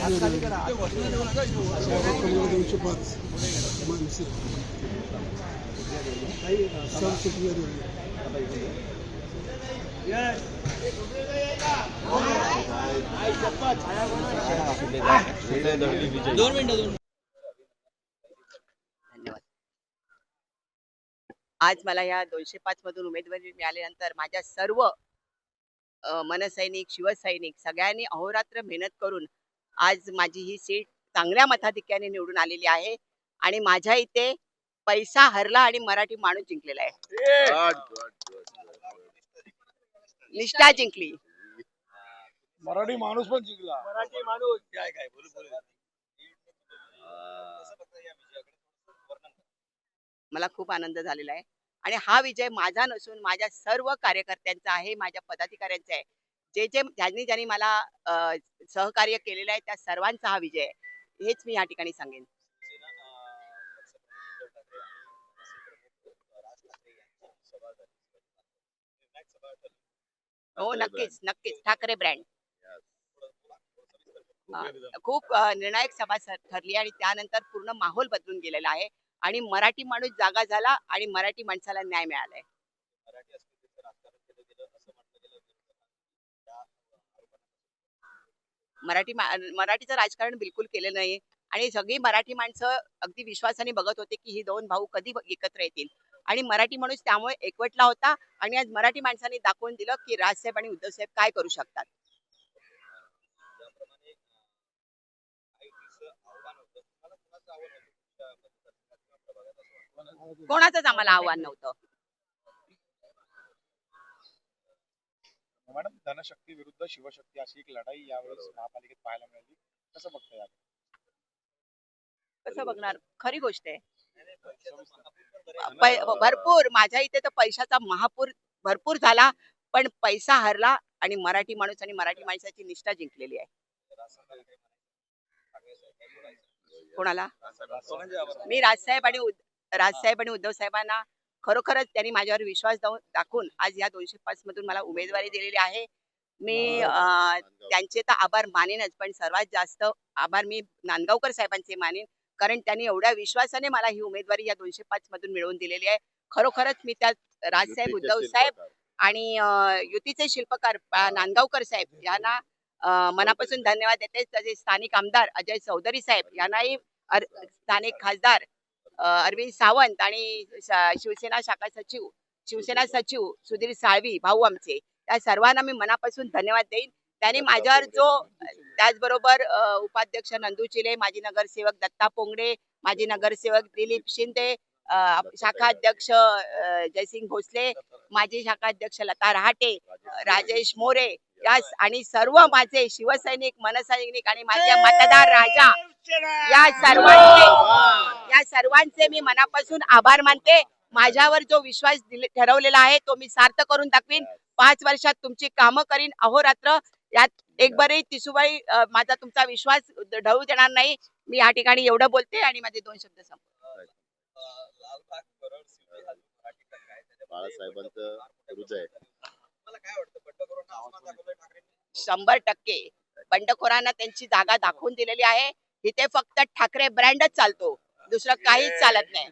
205 मानसिक धन्यवाद. आज मला या 205 मधून उमेदवारी मिळाल्यानंतर माझ्या सर्व मनसैनिक, शिवसैनिक सगळ्यांनी अहोरात्र मेहनत करून आज माझी ही सीट चांगल्या मताधिक्याने निवडून आलेली आहे आणि माझ्या इथे पैसा हरला आणि मराठी माणूस जिंकलेला आहे. निष्ठा जिंकली. मराठी माणूस पण जिंकला. मराठी माणूस काय काय बोलू बोलू. मला खूप आनंद झालेला आहे आणि हा विजय माझा नसून माझ्या सर्व कार्यकर्त्यांचा आहे, माझ्या पदाधिकाऱ्यांचा आहे. ज्यांनी मला सहकार्य केलेलं आहे त्या सर्वांचा हा विजय आहे, हेच मी या ठिकाणी सांगेन. हो, नक्कीच नक्कीच. ठाकरे ब्रँड खूप निर्णायक सभा ठरली आणि त्यानंतर पूर्ण माहोल बदलून गेलेला आहे आणि मराठी माणूस जागा झाला आणि मराठी माणसाला न्याय मिळालाय. मराठीचं राजकारण बिलकुल केलं नाही आणि सगळी मराठी माणसं अगदी विश्वासाने बघत होते की ही दोन भाऊ कधी एकत्र येतील आणि मराठी माणूस त्यामुळे एकवटला होता आणि आज मराठी माणसांनी दाखवून दिलं की राजसाहेब आणि उद्धवसाहेब काय करू शकतात. कोणाचंच आम्हाला आव्हान नव्हतं. मॅडम, धनशक्ती विरुद्ध शिवशक्ती अशी एक लढाई यावेळेस महापालिकेत पाहायला मिळाली. कसं बघताय? कसं बघणार, खरी गोष्ट आहे. भरपूर माझ्या इथे तर पैशाचा महापूर भरपूर झाला पण पैसा हरला आणि मराठी माणूस आणि मराठी माणसाची निष्ठा जिंकलेली आहे. कोणाला? मी राजसाहेब आणि उद्धव साहेबांना खरोखरच त्यांनी माझ्यावर विश्वास दाखवून आज या 205 मधून मला उमेदवारी दिलेली आहे. मी त्यांचे तर आभार मानेनच पण सर्वात जास्त आभार मी नांदगावकर साहेबांचे मानेन, कारण त्यांनी एवढ्या विश्वासाने मला ही उमेदवारी या 205 मधून मिळवून दिलेली आहे. खरोखरच मी त्या राजसाहेब, उद्धव साहेब आणि युतीचे शिल्पकार नांदगावकर साहेब यांना मनापासून धन्यवाद देते. तसेच स्थानिक आमदार अजय चौधरी साहेब यांनाही, स्थानिक खासदार अरविंद सावंत आणि शिवसेना सचिव सुधीर साळवी भाऊ आमचे, त्या सर्वांना मी मनापासून धन्यवाद देईन. त्यांनी माझ्यावर त्याचबरोबर उपाध्यक्ष नंदू चिले, माजी नगरसेवक दत्ता पोंगडे, माजी नगरसेवक दिलीप शिंदे, शाखा अध्यक्ष जयसिंग भोसले, माजी शाखा अध्यक्ष लता रहाटे, राजेश मोरे आणि सर्व माझे शिवसैनिक, मनसैनिक आणि माझे मतदार राजा या सर्वांचे मी मनापासून आभार मानते. माझ्यावर जो विश्वास ठरवलेला आहे तो मी सार्थ करून दाखवीन. 5 वर्षात तुमची कामं करीन अहोरात्र. यात एक बरी तिसुबाई माझा तुमचा विश्वास ढळू देणार नाही. मी या ठिकाणी एवढं बोलते आणि माझे 2 शब्द संपवते. बाळासाहेबांचं हृदय 100% बंडखोरांना त्यांची जागा दाखवून दिलेली आहे. इथे फक्त ठाकरे ब्रँडच चालतो, दुसरं काहीच चालत नाही.